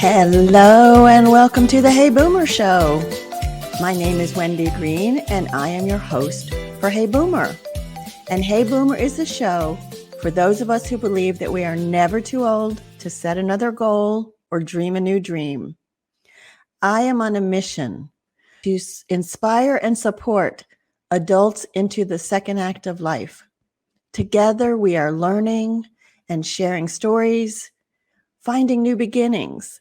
Hello and welcome to the Hey Boomer Show. My name is Wendy Green and I am your host for Hey Boomer. And Hey Boomer is a show for those of us who believe that we are never too old to set another goal or dream a new dream. I am on a mission to inspire and support adults into the second act of life. Together we are learning and sharing stories, finding new beginnings,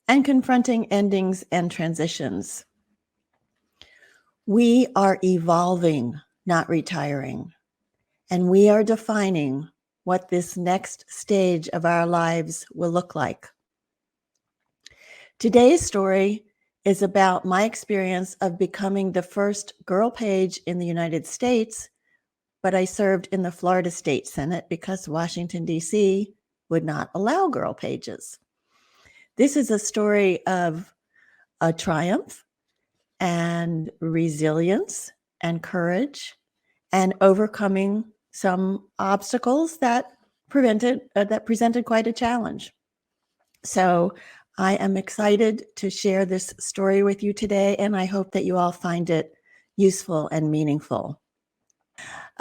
and confronting endings and transitions. We are evolving, not retiring, and we are defining what this next stage of our lives will look like. Today's story is about my experience of becoming the first girl page in the United States, but I served in the Florida State Senate because Washington, D.C. would not allow girl pages. This is a story of a triumph and resilience and courage and overcoming some obstacles that presented quite a challenge. So I am excited to share this story with you today, and I hope that you all find it useful and meaningful.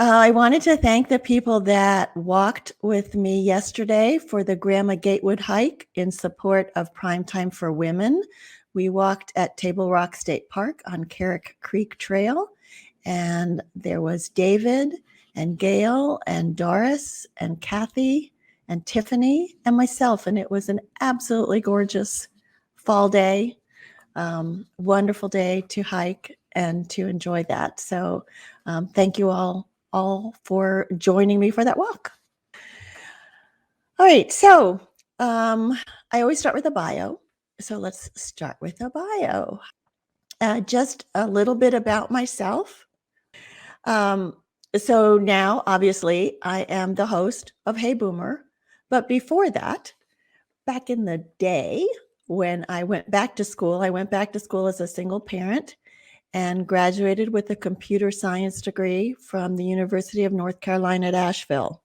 I wanted to thank the people that walked with me yesterday for the Grandma Gatewood hike in support of Prime Time for Women. We walked at Table Rock State Park on Carrick Creek Trail, and there was David and Gail and Doris and Kathy and Tiffany and myself, and it was an absolutely gorgeous fall day, wonderful day to hike and to enjoy that. So thank you all for joining me for that walk. All right, so I always start with a bio. So let's start with a bio. Just a little bit about myself. So now, obviously, I am the host of Hey Boomer. But before that, back in the day when I went back to school as a single parent and graduated with a computer science degree from the University of North Carolina at Asheville.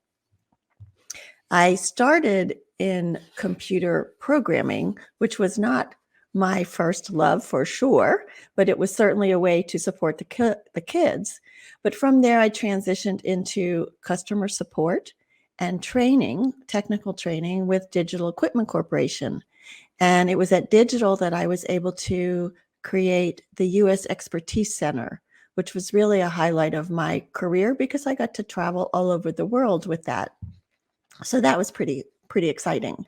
I started in computer programming, which was not my first love for sure, but it was certainly a way to support the kids. But from there, I transitioned into customer support and training, technical training with Digital Equipment Corporation. And it was at Digital that I was able to create the U.S. Expertise Center, which was really a highlight of my career because I got to travel all over the world with that. So that was pretty exciting.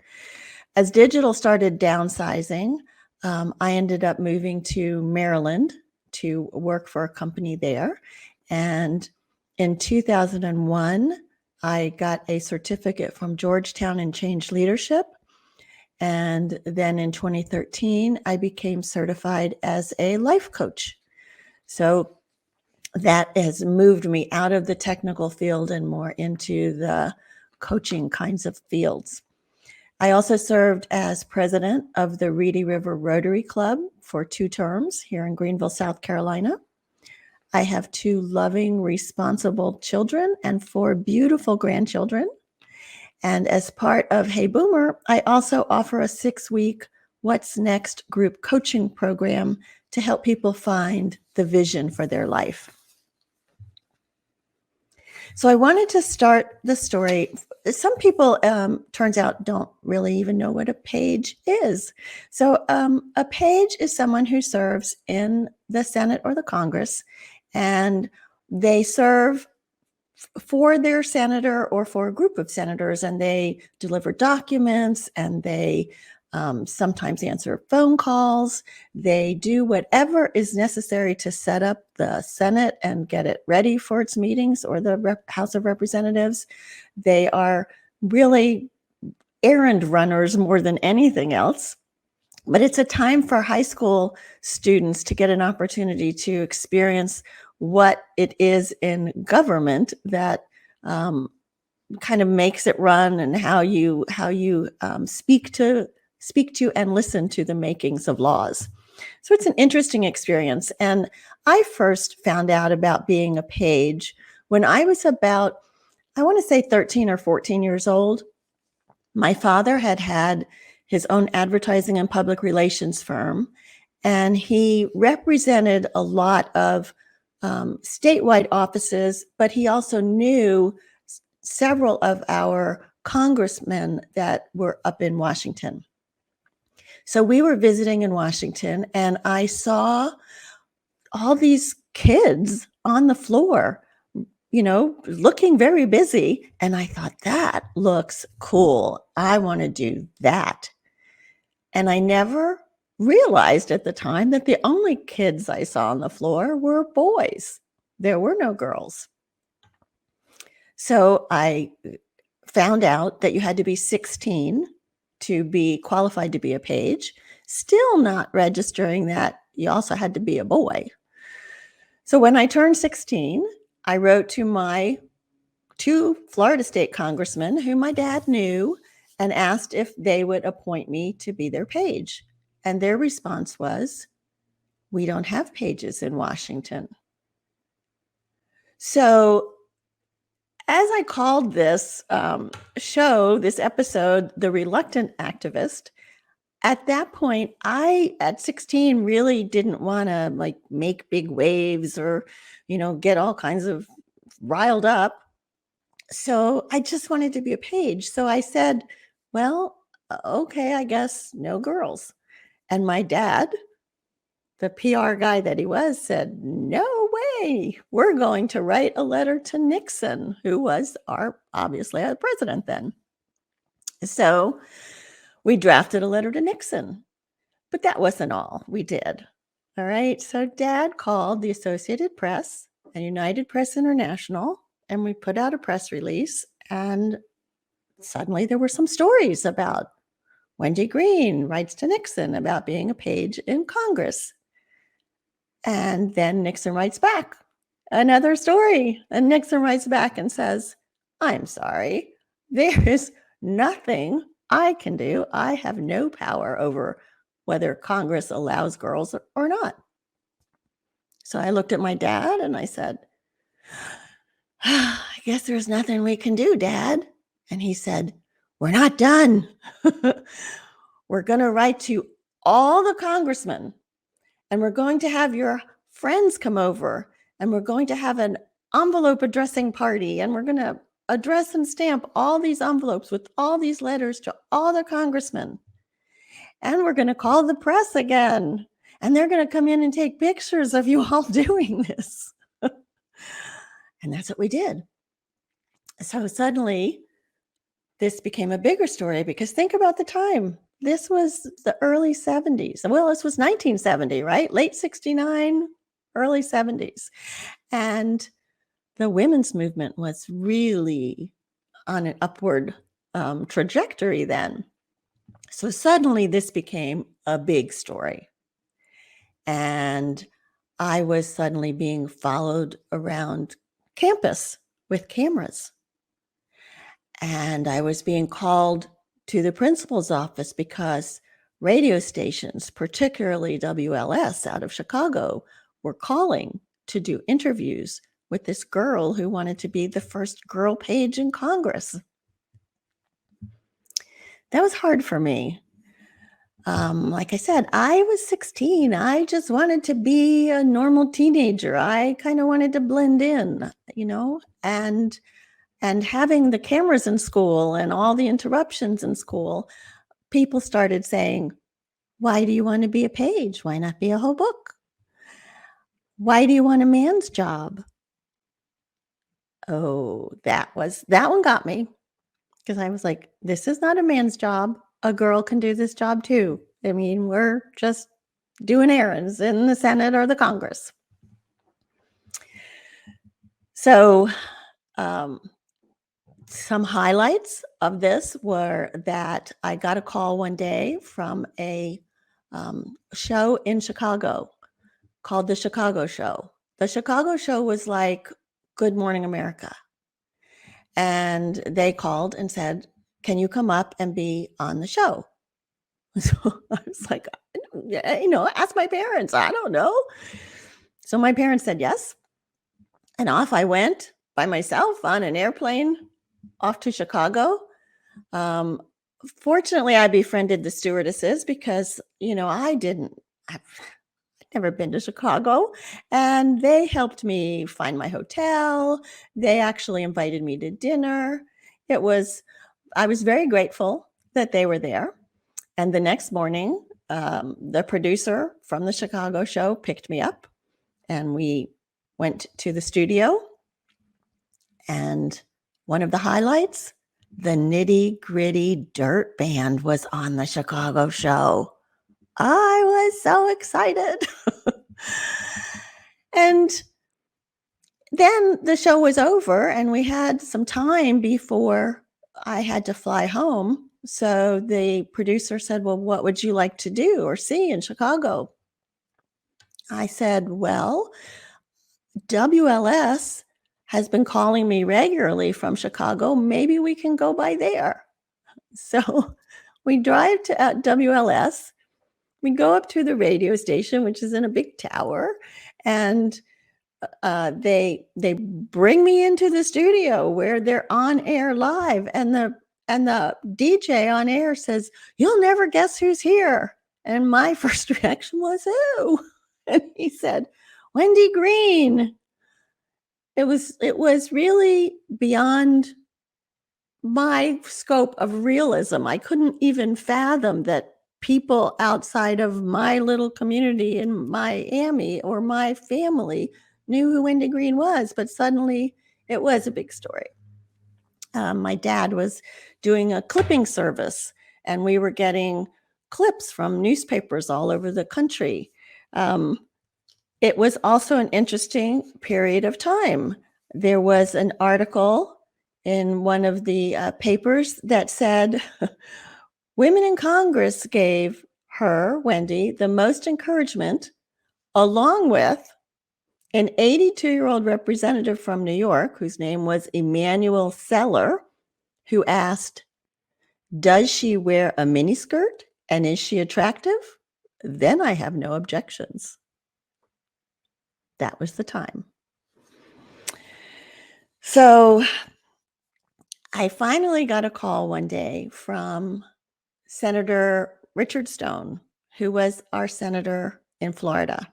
As Digital started downsizing, I ended up moving to Maryland to work for a company there. And in 2001, I got a certificate from Georgetown in change leadership. And then in 2013, I became certified as a life coach. So that has moved me out of the technical field and more into the coaching kinds of fields. I also served as president of the Reedy River Rotary Club for 2 terms here in Greenville, South Carolina. I have 2 loving, responsible children and 4 beautiful grandchildren. And as part of Hey Boomer, I also offer a 6-week What's Next group coaching program to help people find the vision for their life. So I wanted to start the story. Some people, turns out, don't really even know what a page is. So a page is someone who serves in the Senate or the Congress, and they serve for their senator or for a group of senators, and they deliver documents, and they sometimes answer phone calls. They do whatever is necessary to set up the Senate and get it ready for its meetings, or the House of Representatives. They are really errand runners more than anything else. But it's a time for high school students to get an opportunity to experience what it is in government that kind of makes it run, and how you speak to and listen to the makings of laws. So it's an interesting experience. And I first found out about being a page when I was about, I want to say 13 or 14 years old. My father had his own advertising and public relations firm, and he represented a lot of statewide offices, but he also knew several of our congressmen that were up in Washington. So we were visiting in Washington, and I saw all these kids on the floor, looking very busy. And I thought, that looks cool. I want to do that. And I never realized at the time that the only kids I saw on the floor were boys. There were no girls. So I found out that you had to be 16 to be qualified to be a page, still not registering that you also had to be a boy. So when I turned 16, I wrote to my 2 Florida state congressmen who my dad knew and asked if they would appoint me to be their page. And their response was, "We don't have pages in Washington." So as I called this this episode, The Reluctant Activist, at that point, at 16, really didn't want to make big waves or, get all kinds of riled up. So I just wanted to be a page. So I said, well, okay, I guess no girls. And my dad, the PR guy that he was, said, "No way. We're going to write a letter to Nixon," who was obviously our president then. So we drafted a letter to Nixon, but that wasn't all we did. All right. So Dad called the Associated Press and United Press International, and we put out a press release, and suddenly there were some stories about Wendy Green writes to Nixon about being a page in Congress. And then Nixon writes back another story, and Nixon writes back and says, "I'm sorry, there is nothing I can do. I have no power over whether Congress allows girls or not." So I looked at my dad and I said, "I guess there's nothing we can do, Dad." And he said, "We're not done. We're going to write to all the congressmen, and we're going to have your friends come over, and we're going to have an envelope addressing party, and we're going to address and stamp all these envelopes with all these letters to all the congressmen. And we're going to call the press again, and they're going to come in and take pictures of you all doing this." And that's what we did. So suddenly, this became a bigger story, because think about the time. This was the early 70s. Well, this was 1970, right? Late 69, early 70s. And the women's movement was really on an upward trajectory then. So suddenly this became a big story. And I was suddenly being followed around campus with cameras. And I was being called to the principal's office because radio stations, particularly WLS out of Chicago, were calling to do interviews with this girl who wanted to be the first girl page in Congress. That was hard for me. Like I said, I was 16. I just wanted to be a normal teenager. I kind of wanted to blend in, and having the cameras in school and all the interruptions in school, people started saying, "Why do you want to be a page? Why not be a whole book? Why do you want a man's job?" Oh, that one got me, because I was like, this is not a man's job. A girl can do this job too. I mean, we're just doing errands in the Senate or the Congress. So, some highlights of this were that I got a call one day from a show in Chicago called The Chicago Show. The Chicago Show was like Good Morning America. And they called and said, "Can you come up and be on the show?" So I was like, ask my parents. I don't know. So my parents said yes. And off I went by myself on an airplane off to Chicago. fortunately, I befriended the stewardesses because, I've never been to Chicago, and they helped me find my hotel. They actually invited me to dinner. It was I was very grateful that they were there. And the next morning, the producer from the Chicago show picked me up, and we went to the studio. And one of the highlights, the Nitty Gritty Dirt Band was on the Chicago show. I was so excited. And then the show was over, and we had some time before I had to fly home. So the producer said, "Well, what would you like to do or see in Chicago?" I said, "Well, WLS has been calling me regularly from Chicago. Maybe we can go by there." So we drive to WLS. We go up to the radio station, which is in a big tower, and they bring me into the studio where they're on air live, and the DJ on air says, "You'll never guess who's here." And my first reaction was, "Who?" And he said, "Wendy Green." It was really beyond my scope of realism. I couldn't even fathom that people outside of my little community in Miami or my family knew who Wendy Green was, but suddenly it was a big story. My dad was doing a clipping service, and we were getting clips from newspapers all over the country. Um, it was also an interesting period of time. There was an article in one of the papers that said, "Women in Congress gave her, Wendy, the most encouragement, along with an 82-year-old representative from New York, whose name was Emanuel Seller, who asked, 'Does she wear a miniskirt, and is she attractive? Then I have no objections.'" That was the time. So I finally got a call one day from Senator Richard Stone, who was our senator in Florida.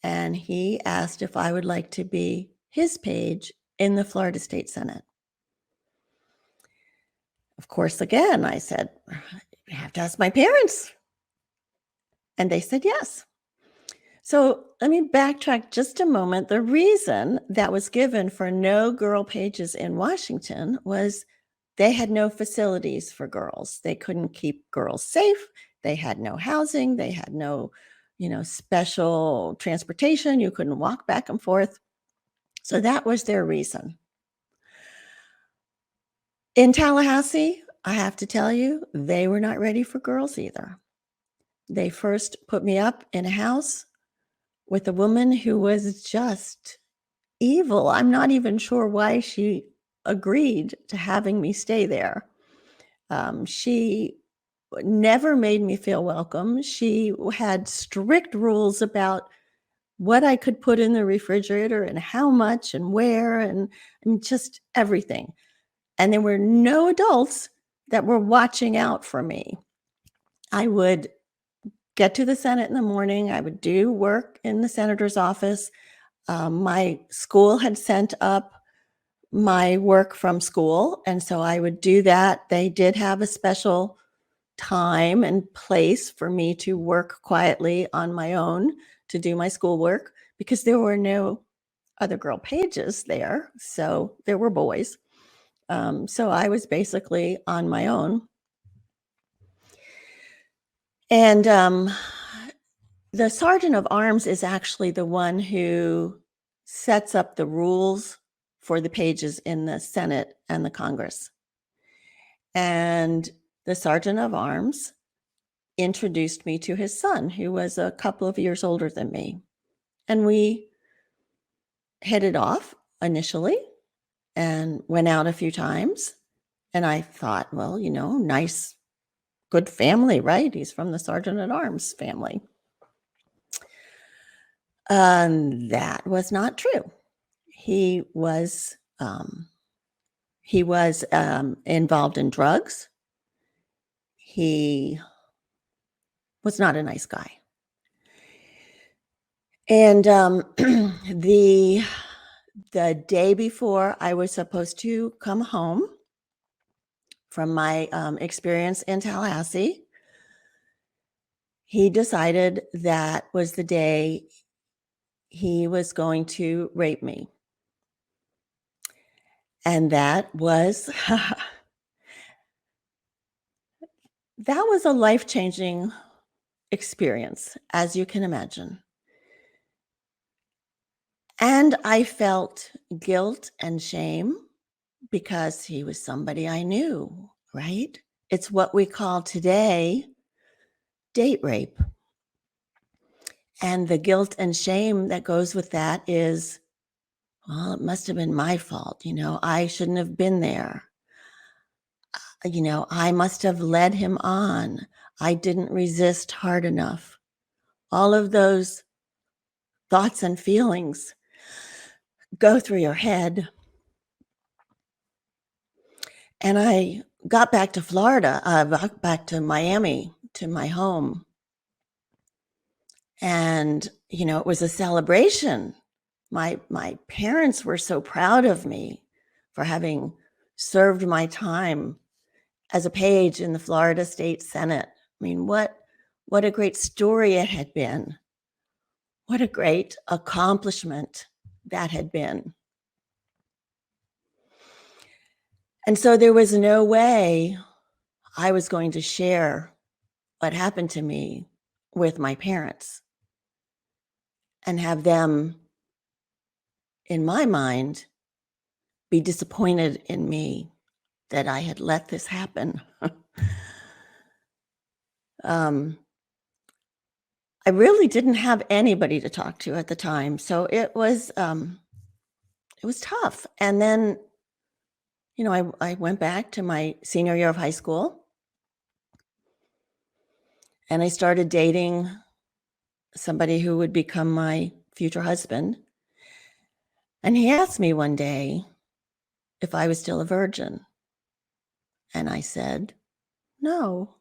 And he asked if I would like to be his page in the Florida State Senate. Of course, again, I said, "You have to ask my parents." And they said yes. So let me backtrack just a moment. The reason that was given for no girl pages in Washington was they had no facilities for girls. They couldn't keep girls safe. They had no housing. They had no, special transportation. You couldn't walk back and forth. So that was their reason. In Tallahassee, I have to tell you, they were not ready for girls either. They first put me up in a house with a woman who was just evil. I'm not even sure why she agreed to having me stay there. She never made me feel welcome. She had strict rules about what I could put in the refrigerator and how much and where and just everything. And there were no adults that were watching out for me. I would get to the Senate in the morning. I would do work in the senator's office. My school had sent up my work from school, and so I would do that. They did have a special time and place for me to work quietly on my own to do my schoolwork because there were no other girl pages there. So there were boys. So I was basically on my own. And the sergeant of arms is actually the one who sets up the rules for the pages in the Senate and the Congress. And the sergeant of arms introduced me to his son, who was a couple of years older than me. And we hit it off initially and went out a few times. And I thought, well, nice, good family, right? He's from the sergeant at arms family. That was not true. He was involved in drugs. He was not a nice guy. And the day before I was supposed to come home from my experience in Tallahassee, he decided that was the day he was going to rape me. And that was that was a life-changing experience, as you can imagine. And I felt guilt and shame because he was somebody I knew, right? It's what we call today date rape. And the guilt and shame that goes with that is, well, it must have been my fault. I shouldn't have been there. I must have led him on. I didn't resist hard enough. All of those thoughts and feelings go through your head. And I got back to Florida, back to Miami, to my home. And, it was a celebration. My parents were so proud of me for having served my time as a page in the Florida State Senate. I mean, what a great story it had been. What a great accomplishment that had been. And so there was no way I was going to share what happened to me with my parents and have them, in my mind, be disappointed in me that I had let this happen. I really didn't have anybody to talk to at the time, so it was tough. And then, I went back to my senior year of high school, and I started dating somebody who would become my future husband. And he asked me one day if I was still a virgin. And I said, no.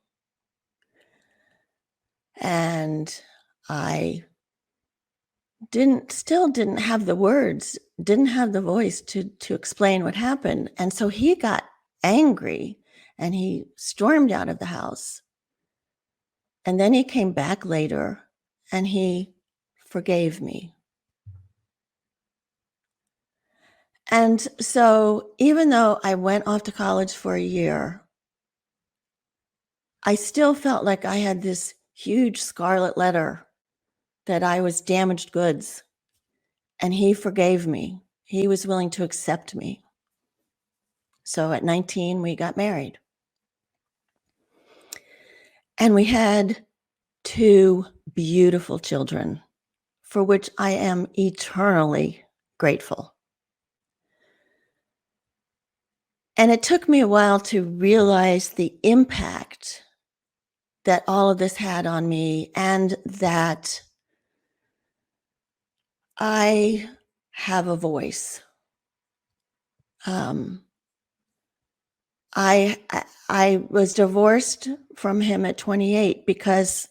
And I still didn't have the words, didn't have the voice to explain what happened. And so he got angry and he stormed out of the house. And then he came back later and he forgave me. And so even though I went off to college for a year, I still felt like I had this huge scarlet letter that I was damaged goods. And he forgave me. He was willing to accept me. So at 19, we got married. And we had 2 beautiful children, for which I am eternally grateful. And it took me a while to realize the impact that all of this had on me, and that I have a voice. I was divorced from him at 28 because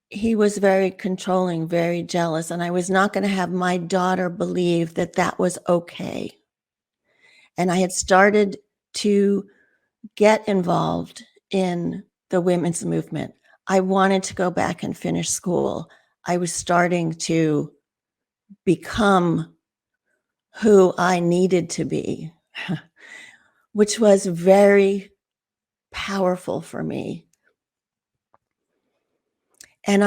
he was very controlling, very jealous, and I was not going to have my daughter believe that that was okay. And I had started to get involved in the women's movement. I wanted to go back and finish school. I was starting to become who I needed to be, which was very powerful for me. And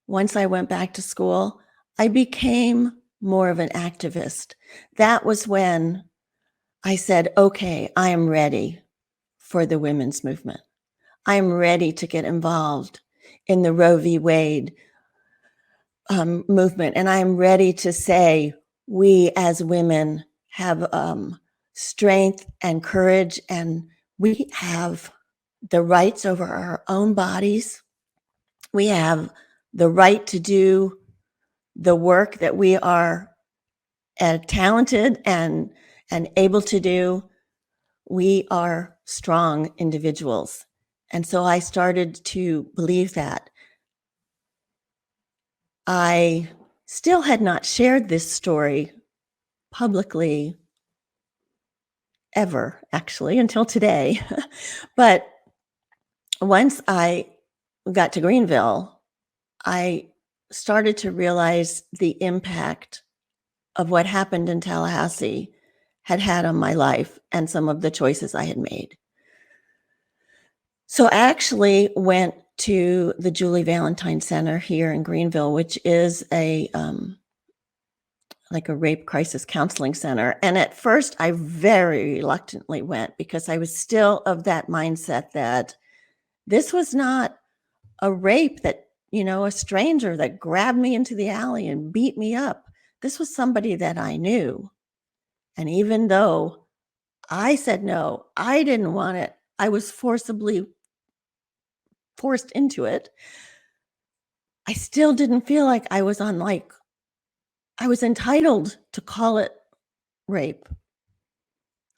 once I went back to school, I became more of an activist. That was when I said, okay, I am ready for the women's movement. I am ready to get involved in the Roe v. Wade movement. And I am ready to say, we as women have strength and courage, and we have the rights over our own bodies. We have the right to do the work that we are talented and able to do. We are strong individuals. And so I started to believe that. I still had not shared this story publicly ever, actually, until today. But once I got to Greenville, I started to realize the impact of what happened in Tallahassee had on my life and some of the choices I had made. So I actually went to the Julie Valentine Center here in Greenville, which is like a rape crisis counseling center. And at first I very reluctantly went because I was still of that mindset that this was not a rape that, a stranger that grabbed me into the alley and beat me up. This was somebody that I knew. And even though I said no, I didn't want it, I was forcibly forced into it. I still didn't feel like I was I was entitled to call it rape.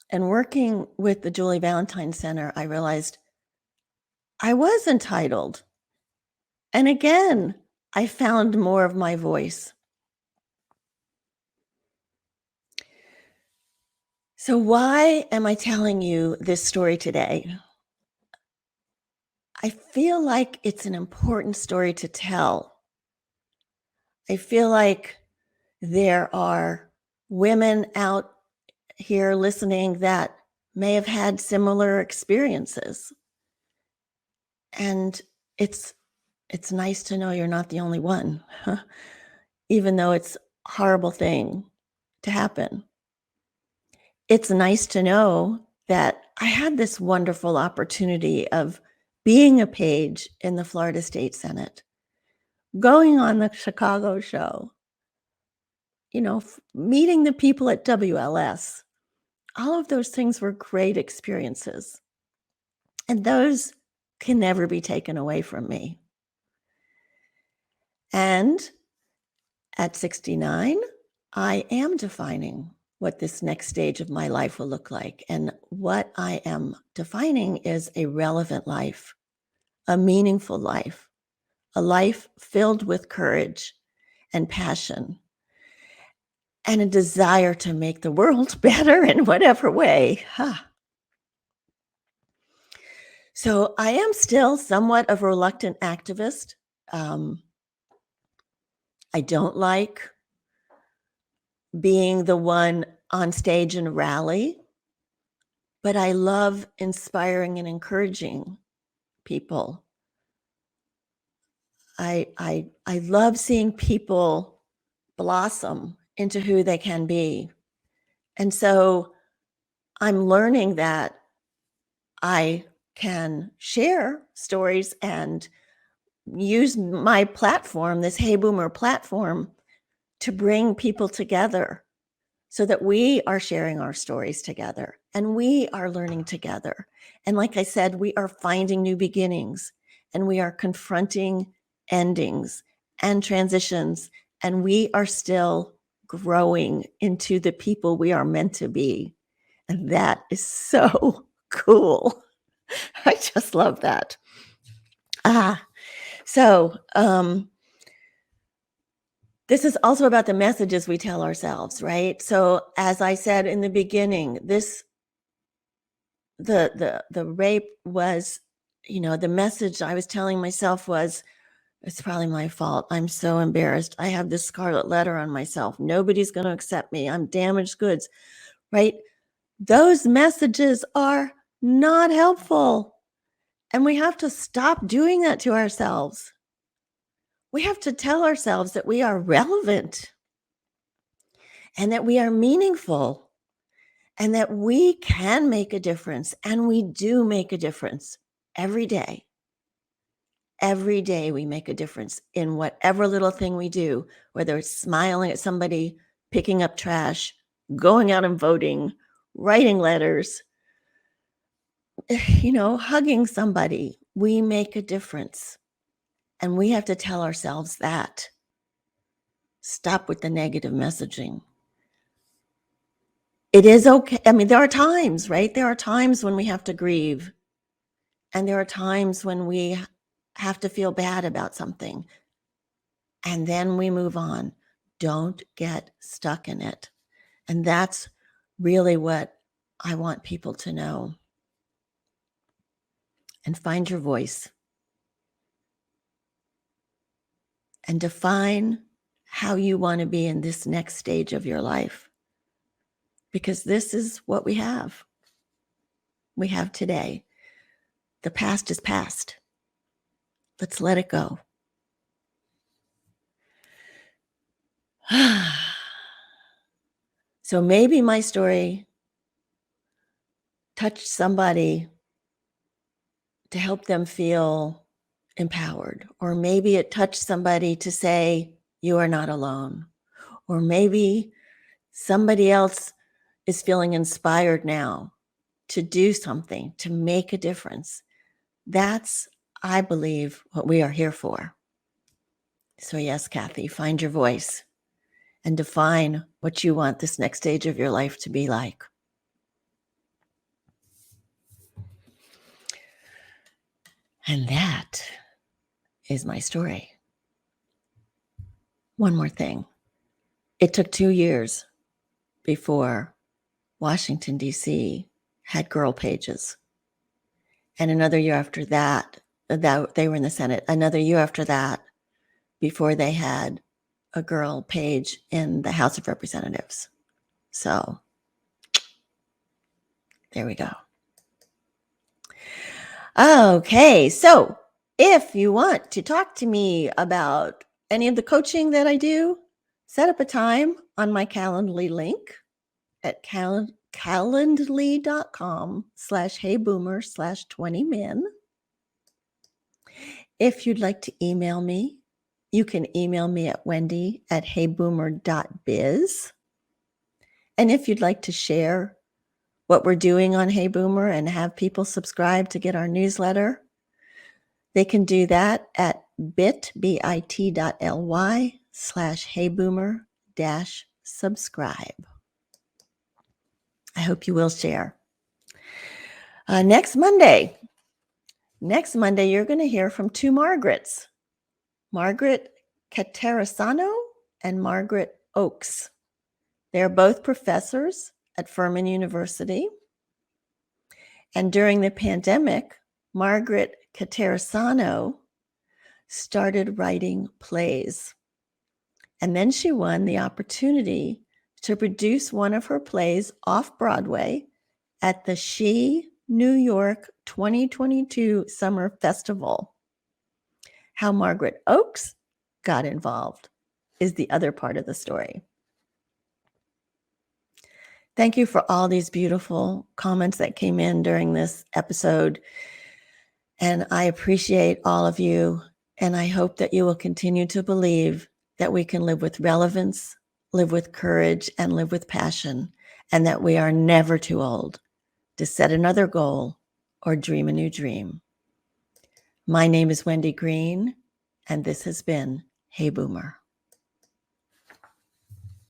And working with the Julie Valentine Center, I realized I was entitled. And again, I found more of my voice. So why am I telling you this story today? I feel like it's an important story to tell. I feel like there are women out here listening that may have had similar experiences. And it's nice to know you're not the only one, even though it's a horrible thing to happen. It's nice to know that I had this wonderful opportunity of being a page in the Florida State Senate, going on the Chicago show, meeting the people at WLS. All of those things were great experiences. And those can never be taken away from me. And at 69, I am defining what this next stage of my life will look like. And what I am defining is a relevant life, a meaningful life, a life filled with courage and passion, and a desire to make the world better in whatever way. So I am still somewhat of a reluctant activist. I don't like being the one on stage in a rally, but I love inspiring and encouraging people. I love seeing people blossom into who they can be. And so I'm learning that I can share stories and use my platform, this Hey Boomer platform, to bring people together so that we are sharing our stories together and we are learning together. And like I said, we are finding new beginnings and we are confronting endings and transitions, and we are still growing into the people we are meant to be. And that is so cool. I just love that. So this is also about the messages we tell ourselves, right? So as I said in the beginning, the rape was, the message I was telling myself was, it's probably my fault. I'm so embarrassed. I have this scarlet letter on myself. Nobody's going to accept me. I'm damaged goods, right? Those messages are not helpful. And we have to stop doing that to ourselves. We have to tell ourselves that we are relevant and that we are meaningful and that we can make a difference. And we do make a difference every day. Every day we make a difference in whatever little thing we do, whether it's smiling at somebody, picking up trash, going out and voting, writing letters, hugging somebody. We make a difference. And we have to tell ourselves that. Stop with the negative messaging. it is okay. I mean, there are times, right? There are times when we have to grieve, and there are times when we have to feel bad about something, and then we move on. Don't get stuck in it. And that's really what I want people to know. And find your voice and define how you want to be in this next stage of your life. Because this is what we have. We have today. The past is past. Let's let it go. So maybe my story touched somebody to help them feel empowered, or maybe it touched somebody to say, you are not alone, or maybe somebody else is feeling inspired now to do something, to make a difference. That's, I believe, what we are here for. So yes, Kathy, find your voice and define what you want this next stage of your life to be like. And that is my story. One more thing. It took 2 years before Washington, D.C. had girl pages. And another year after that they were in the Senate. Another year after that, before they had a girl page in the House of Representatives. So there we go. Okay, so if you want to talk to me about any of the coaching that I do, set up a time on my Calendly link at calendly.com/heyboomer/20min. If you'd like to email me, you can email me at wendy@heyboomer.biz. And if you'd like to share what we're doing on Hey Boomer and have people subscribe to get our newsletter, they can do that at bit.ly/heyboomer-subscribe. I hope you will share. Next Monday, you're going to hear from two Margarets, Margaret Caterasano and Margaret Oakes. They're both professors at Furman University. And during the pandemic, Margaret Caterasano started writing plays. And then she won the opportunity to produce one of her plays off Broadway at the She New York 2022 Summer Festival. How Margaret Oakes got involved is the other part of the story. Thank you for all these beautiful comments that came in during this episode. And I appreciate all of you. And I hope that you will continue to believe that we can live with relevance, live with courage, and live with passion, and that we are never too old to set another goal or dream a new dream. My name is Wendy Green, and this has been Hey Boomer.